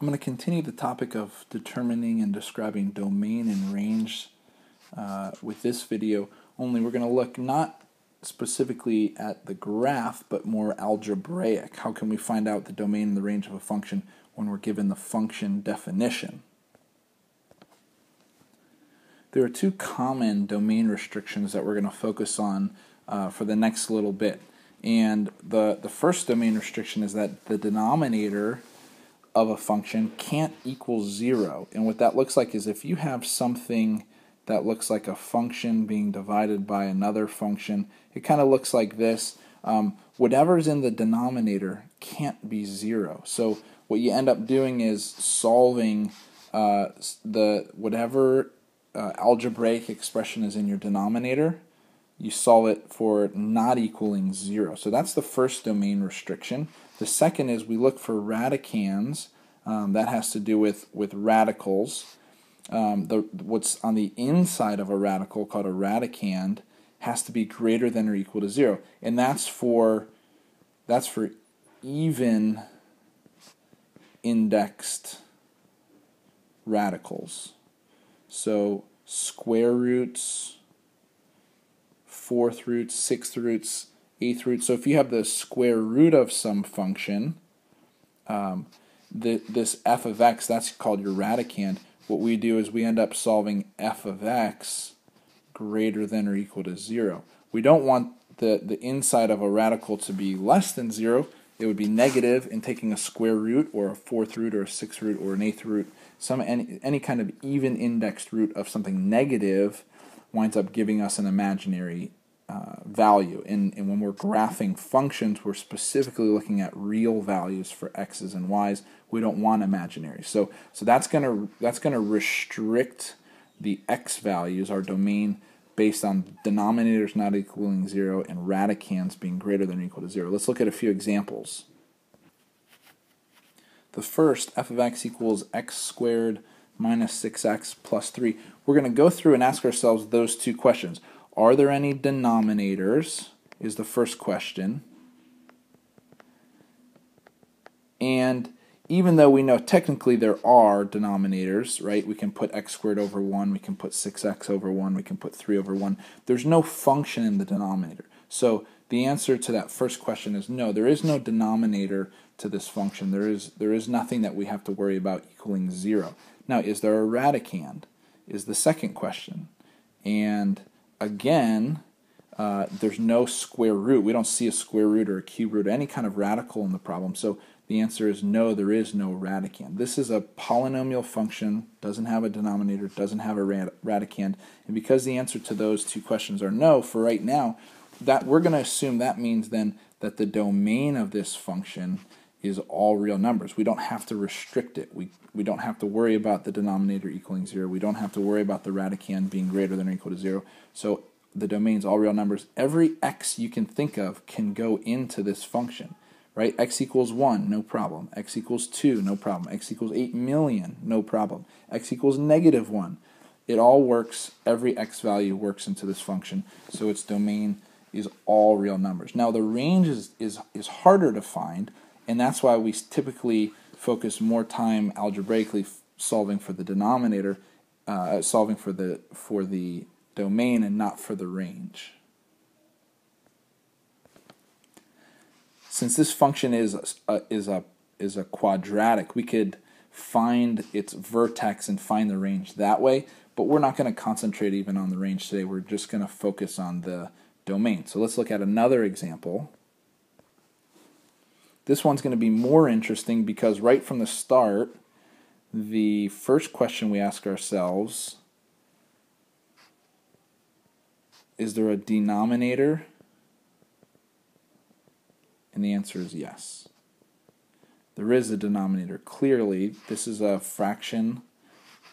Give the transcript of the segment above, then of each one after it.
I'm going to continue the topic of determining and describing domain and range with this video, only we're going to look not specifically at the graph, but more algebraic. How can we find out the domain and the range of a function when we're given the function definition? There are two common domain restrictions that we're going to focus on for the next little bit. And the first domain restriction is that the denominator of a function can't equal 0. And what that looks like is if you have something that looks like a function being divided by another function, it kind of looks like this. Whatever's in the denominator can't be 0. So what you end up doing is solving whatever algebraic expression is in your denominator, you solve it for not equaling 0. So that's the first domain restriction. The second is we look for radicands. That has to do with radicals. What's on the inside of a radical, called a radicand, has to be greater than or equal to 0. And that's for even indexed radicals. So square roots, fourth roots, sixth roots, eighth roots. So if you have the square root of some function, this f of x, that's called your radicand. What we do is we end up solving f of x greater than or equal to 0. We don't want the inside of a radical to be less than 0. It would be negative, and taking a square root or a fourth root or a sixth root or an eighth root, any kind of even indexed root of something negative winds up giving us an imaginary value. And when we're graphing functions, we're specifically looking at real values for x's and y's. We don't want imaginary. So that's gonna restrict the x values, our domain, based on denominators not equaling 0 and radicands being greater than or equal to 0. Let's look at a few examples. The first, f of x equals x squared minus 6x plus 3. We're going to go through and ask ourselves those two questions. Are there any denominators, is the first question. And even though we know technically there are denominators, right? We can put x squared over 1, we can put 6x over 1, we can put 3 over 1. There's no function in the denominator. So the answer to that first question is no, there is no denominator to this function. There is nothing that we have to worry about equaling 0. Now, is there a radicand? Is the second question. And again, there's no square root. We don't see a square root or a cube root or any kind of radical in the problem. So the answer is no, there is no radicand. This is a polynomial function, doesn't have a denominator, doesn't have a radicand. And because the answer to those two questions are no for right now, that we're going to assume that means then that the domain of this function is all real numbers. We don't have to restrict it. We don't have to worry about the denominator equaling 0. We don't have to worry about the radicand being greater than or equal to 0. So the domain's all real numbers. Every x you can think of can go into this function, right? X equals 1, no problem. X equals 2, no problem. X equals 8 million, no problem. X equals negative 1. It all works. Every x value works into this function, so its domain is all real numbers. Now the range is harder to find, and that's why we typically focus more time algebraically solving for the denominator, solving for the domain and not for the range. Since this function is a quadratic, we could find its vertex and find the range that way, but we're not going to concentrate even on the range today. We're just going to focus on the domain. So let's look at another example. This one's going to be more interesting because right from the start, the first question we ask ourselves, is there a denominator? And the answer is yes. There is a denominator. Clearly, this is a fraction,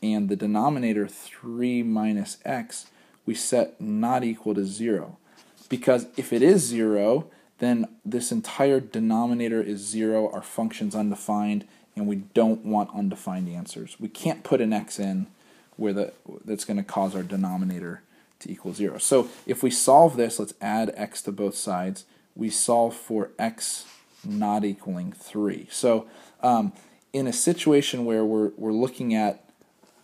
and the denominator 3 minus x we set not equal to 0. Because if it is 0, then this entire denominator is 0, our function's undefined, and we don't want undefined answers. We can't put an x in where that's going to cause our denominator to equal 0. So if we solve this, let's add x to both sides. We solve for x not equaling 3. So in a situation where we're looking at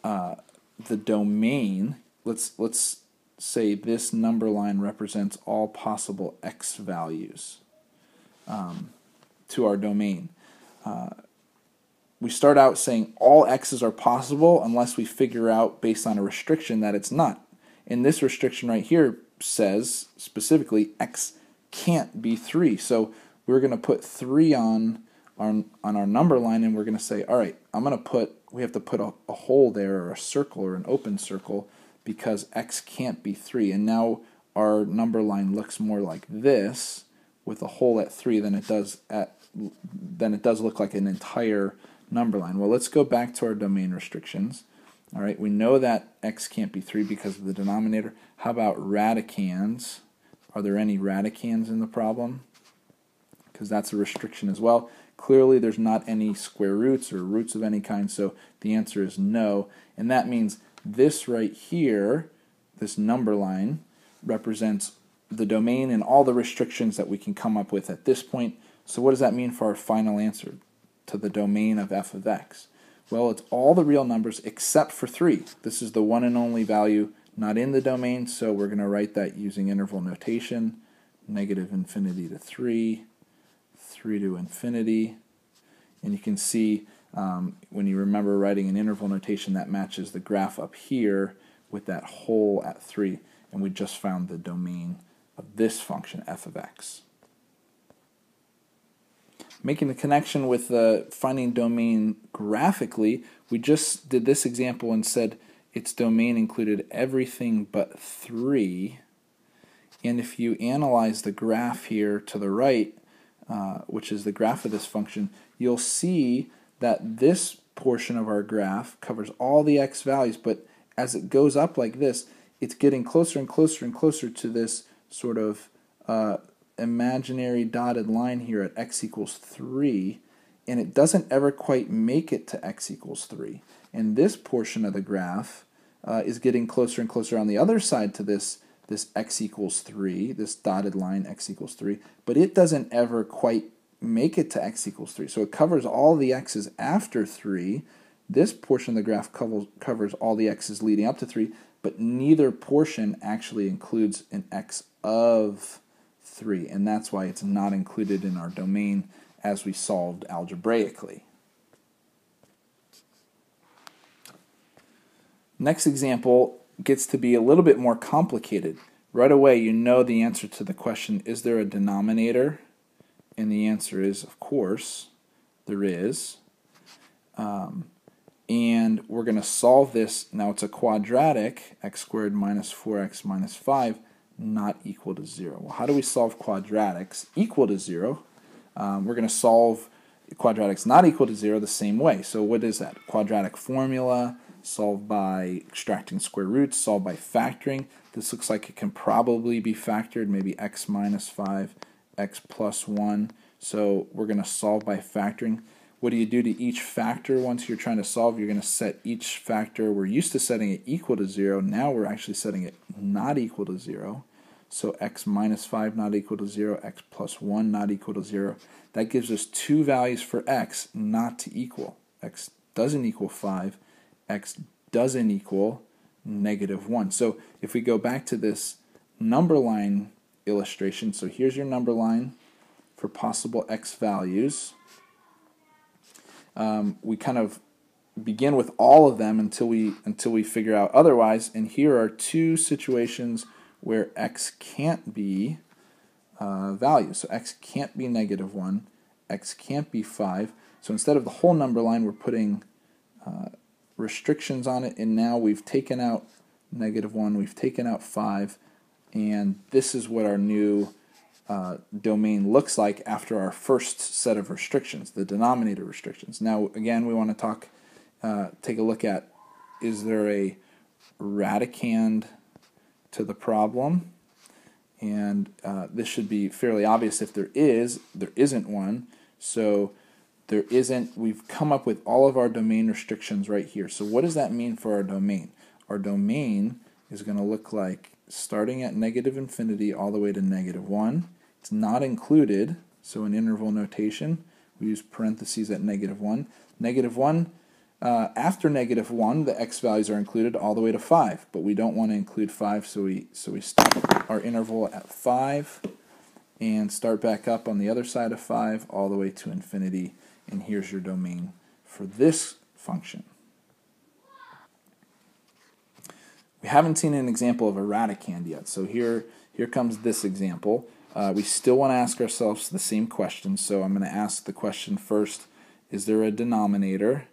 the domain, let's say this number line represents all possible x values to our domain. We start out saying all x's are possible unless we figure out based on a restriction that it's not. And this restriction right here says specifically x can't be 3. So we're going to put 3 on our number line, and we're going to say, all right, we have to put a hole there, or a circle, or an open circle, because x can't be 3. And now our number line looks more like this, with a hole at 3, than it does look like an entire number line. Well, let's go back to our domain restrictions. All right, we know that x can't be 3 because of the denominator. How about radicands? Are there any radicands in the problem? Because that's a restriction as well. Clearly, there's not any square roots or roots of any kind, so the answer is no. And that means this right here, this number line, represents the domain and all the restrictions that we can come up with at this point. So what does that mean for our final answer to the domain of f of x? Well, it's all the real numbers except for 3. This is the one and only value not in the domain, so we're going to write that using interval notation. Negative infinity to 3, 3 to infinity. And you can see when you remember writing an interval notation, that matches the graph up here with that hole at 3. And we just found the domain of this function, f of x. Making the connection with finding domain graphically, we just did this example and said its domain included everything but 3. And if you analyze the graph here to the right, which is the graph of this function, you'll see that this portion of our graph covers all the x values, but as it goes up like this, it's getting closer and closer and closer to this sort of imaginary dotted line here at x equals 3, and it doesn't ever quite make it to x equals 3. And this portion of the graph is getting closer and closer on the other side to this x equals 3, this dotted line x equals 3, but it doesn't ever quite make it to x equals 3. So it covers all the x's after 3. This portion of the graph covers all the x's leading up to 3, but neither portion actually includes an x of 3, and that's why it's not included in our domain as we solved algebraically. Next example gets to be a little bit more complicated. Right away you know the answer to the question, is there a denominator? And the answer is, of course, there is. And we're going to solve this. Now it's a quadratic, x squared minus 4x minus 5, not equal to 0. Well, how do we solve quadratics equal to 0? We're going to solve quadratics not equal to 0 the same way. So what is that? Quadratic formula, solve by extracting square roots, solve by factoring. This looks like it can probably be factored, maybe x minus 5, x plus 1. So we're going to solve by factoring. What do you do to each factor once you're trying to solve? You're going to set each factor. We're used to setting it equal to 0. Now we're actually setting it not equal to 0. So x minus 5 not equal to 0, x plus 1 not equal to 0. That gives us two values for x not to equal. X doesn't equal 5. X doesn't equal negative 1. So if we go back to this number line illustration, so here's your number line for possible x values. We kind of begin with all of them until we figure out otherwise, and here are two situations where x can't be values. So x can't be negative 1, x can't be 5. So instead of the whole number line, we're putting restrictions on it, and now we've taken out negative 1, we've taken out 5, and this is what our new domain looks like after our first set of restrictions, the denominator restrictions. Now, again, we want to take a look at, is there a radicand to the problem? And this should be fairly obvious. If there isn't one. So there isn't. We've come up with all of our domain restrictions right here. So what does that mean for our domain? Our domain is going to look like starting at negative infinity all the way to negative 1. It's not included, so in interval notation, we use parentheses at -1. -1, after -1, the x values are included all the way to 5, but we don't want to include 5, so we stop our interval at 5 and start back up on the other side of 5 all the way to infinity, and here's your domain for this function. We haven't seen an example of a radicand yet, so here comes this example. We still want to ask ourselves the same question, so I'm going to ask the question first, is there a denominator?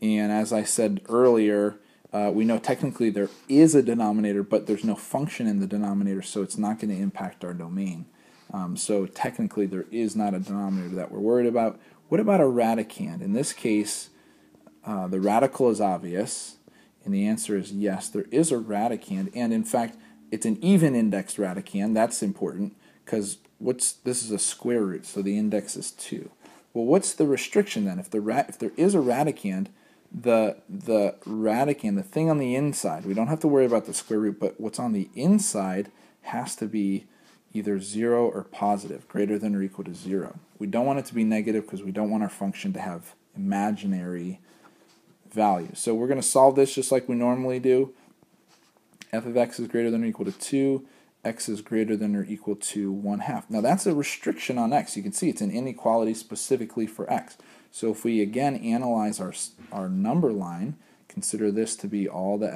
And as I said earlier, we know technically there is a denominator, but there's no function in the denominator, so it's not going to impact our domain. So technically there is not a denominator that we're worried about. What about a radicand? In this case, the radical is obvious, and the answer is yes, there is a radicand, and in fact, it's an even indexed radicand. That's important because this is a square root, so the index is 2. Well, what's the restriction then? If there is a radicand, the radicand, the thing on the inside, we don't have to worry about the square root, but what's on the inside has to be either 0 or positive, greater than or equal to 0. We don't want it to be negative because we don't want our function to have imaginary value. So we're going to solve this just like we normally do. F of x is greater than or equal to 2, x is greater than or equal to 1/2. Now that's a restriction on x. You can see it's an inequality specifically for x. So if we again analyze our number line, consider this to be all the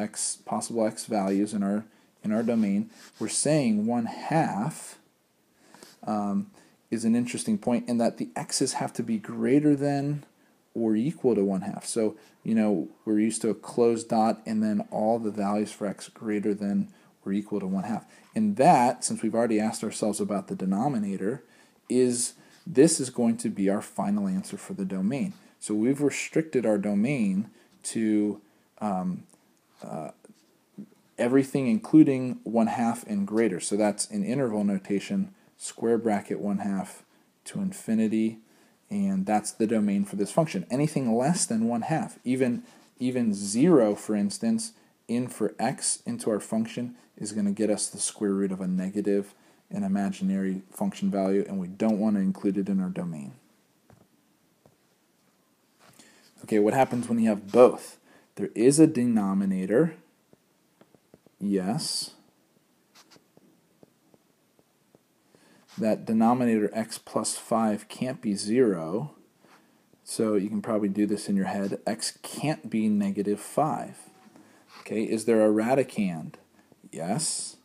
possible x values in our domain, we're saying 1/2 is an interesting point in that the x's have to be greater than or equal to 1/2. So, we're used to a closed dot and then all the values for x greater than or equal to 1/2. And that, since we've already asked ourselves about the denominator, this is going to be our final answer for the domain. So we've restricted our domain to everything including 1/2 and greater. So that's in interval notation, square bracket 1/2 to infinity, and that's the domain for this function. Anything less than 1/2, even 0, for instance, in for x into our function is going to get us the square root of a negative, an imaginary function value, and we don't want to include it in our domain. Okay, what happens when you have both? There is a denominator, yes. That denominator x plus 5 can't be 0, so you can probably do this in your head. X can't be -5. Okay, is there a radicand? Yes.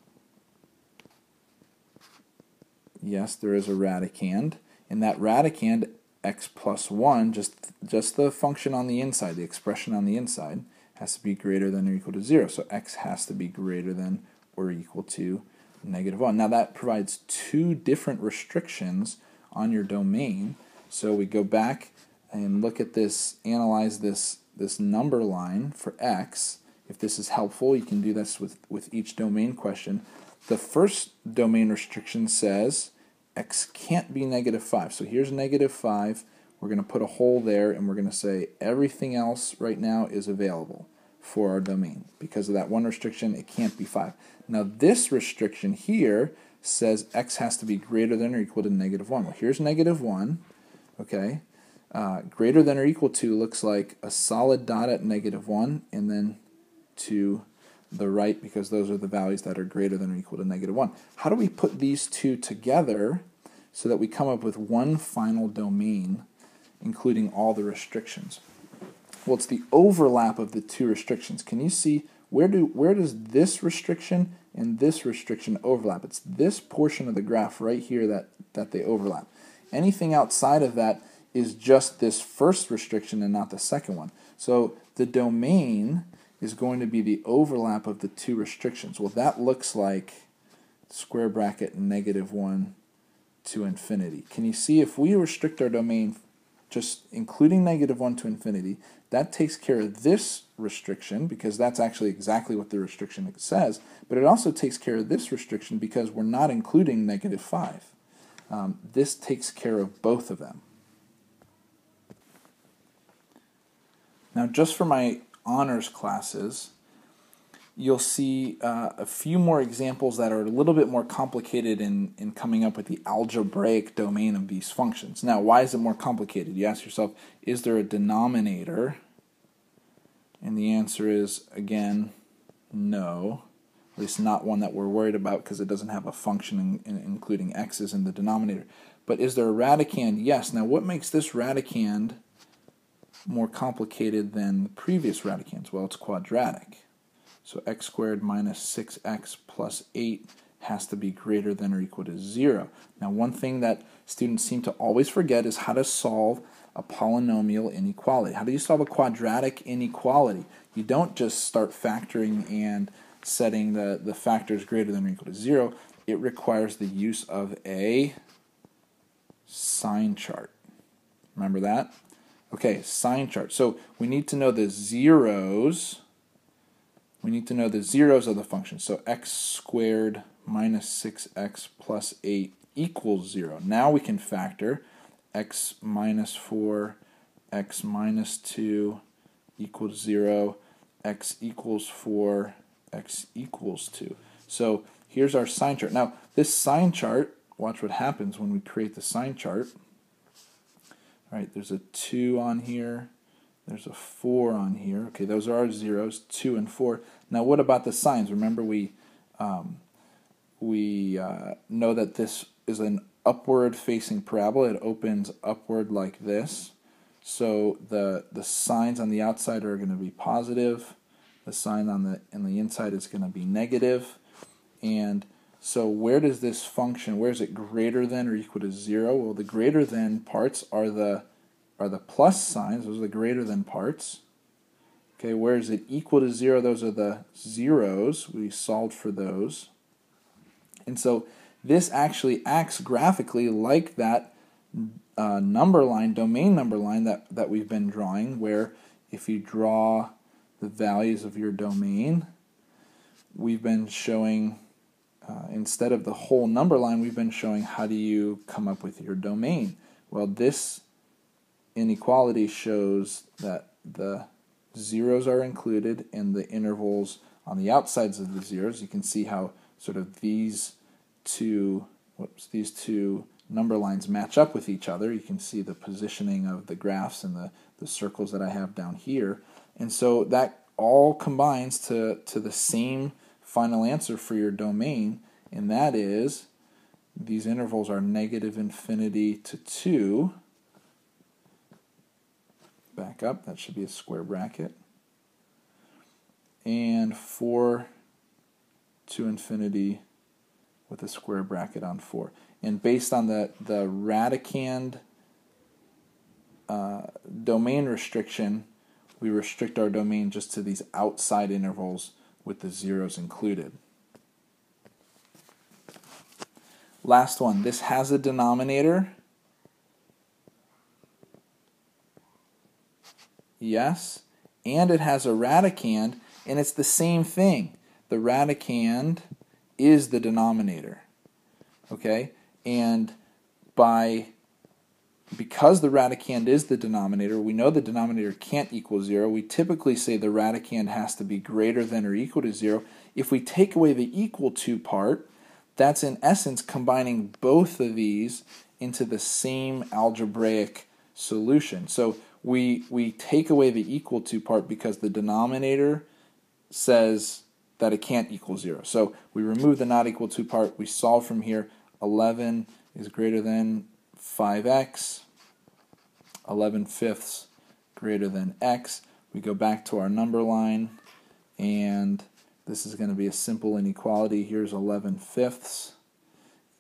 Yes, there is a radicand. And that radicand, x plus 1, just the function on the inside, the expression on the inside, has to be greater than or equal to 0. So x has to be greater than or equal to -1. Now that provides two different restrictions on your domain. So we go back and look at this, analyze this number line for x. If this is helpful, you can do this with each domain question. The first domain restriction says x can't be -5. So here's -5. We're going to put a hole there, and we're going to say everything else right now is available for our domain. Because of that one restriction, it can't be 5. Now this restriction here says x has to be greater than or equal to -1. Well, here's -1, okay? Greater than or equal to looks like a solid dot at -1, and then to the right, because those are the values that are greater than or equal to -1. How do we put these two together so that we come up with one final domain, including all the restrictions? Well, it's the overlap of the two restrictions. Can you see where does this restriction and this restriction overlap? It's this portion of the graph right here that they overlap. Anything outside of that is just this first restriction and not the second one. So the domain is going to be the overlap of the two restrictions. Well, that looks like square bracket -1 to infinity. Can you see if we restrict our domain just including -1 to infinity, that takes care of this restriction because that's actually exactly what the restriction says, but it also takes care of this restriction because we're not including -5. This takes care of both of them. Now, just for my honors classes, you'll see a few more examples that are a little bit more complicated in coming up with the algebraic domain of these functions. Now, why is it more complicated? You ask yourself, is there a denominator? And the answer is, again, no. At least not one that we're worried about because it doesn't have a function including x's in the denominator. But is there a radicand? Yes. Now, what makes this radicand more complicated than the previous radicands? Well, it's quadratic. So x squared minus 6x plus 8 has to be greater than or equal to 0. Now, one thing that students seem to always forget is how to solve a polynomial inequality. How do you solve a quadratic inequality? You don't just start factoring and setting the factors greater than or equal to 0. It requires the use of a sign chart. Remember that? Okay, sign chart. So we need to know the zeros. We need to know the zeros of the function. So x squared minus 6x plus 8 equals 0. Now we can factor x minus 4, x minus 2 equals 0, x equals 4, x equals 2. So here's our sign chart. Now, this sign chart, watch what happens when we create the sign chart. All right, there's a 2 on here. There's a 4 on here. Okay, those are our zeros, 2 and 4. Now, what about the signs? Remember, we know that this is an upward-facing parabola. It opens upward like this. So the signs on the outside are going to be positive. The sign on the inside is going to be negative. And so where does this function? Where is it greater than or equal to 0? Well, the greater than parts are the plus signs. Those are the greater than parts. Okay, where is it equal to 0? Those are the zeros. We solved for those. And so this actually acts graphically like that number line, domain number line that we've been drawing, where if you draw the values of your domain, we've been showing, instead of the whole number line, we've been showing how do you come up with your domain. Well, this inequality shows that the zeros are included in the intervals on the outsides of the zeros. You can see how sort of these two number lines match up with each other. You can see the positioning of the graphs and the circles that I have down here. And so that all combines to the same final answer for your domain, and that is these intervals are -infinity to 2. Back up, that should be a square bracket. And 4 to infinity with a square bracket on 4. And based on the radicand domain restriction, we restrict our domain just to these outside intervals with the zeros included. Last one, this has a denominator. Yes, and it has a radicand, and it's the same thing. The radicand is the denominator, okay? And because the radicand is the denominator, we know the denominator can't equal 0. We typically say the radicand has to be greater than or equal to 0. If we take away the equal to part, that's in essence combining both of these into the same algebraic solution. So we take away the equal to part because the denominator says that it can't equal 0. So we remove the not equal to part. We solve from here. 11 is greater than 5x. 11/5 greater than x. We go back to our number line, and this is going to be a simple inequality. Here's 11/5.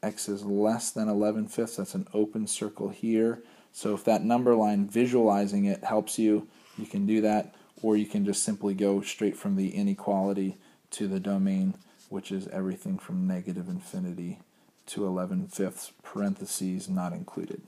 X is less than 11/5. That's an open circle here. So if that number line, visualizing it, helps you, you can do that, or you can just simply go straight from the inequality to the domain, which is everything from -infinity to 11/5, parentheses not included.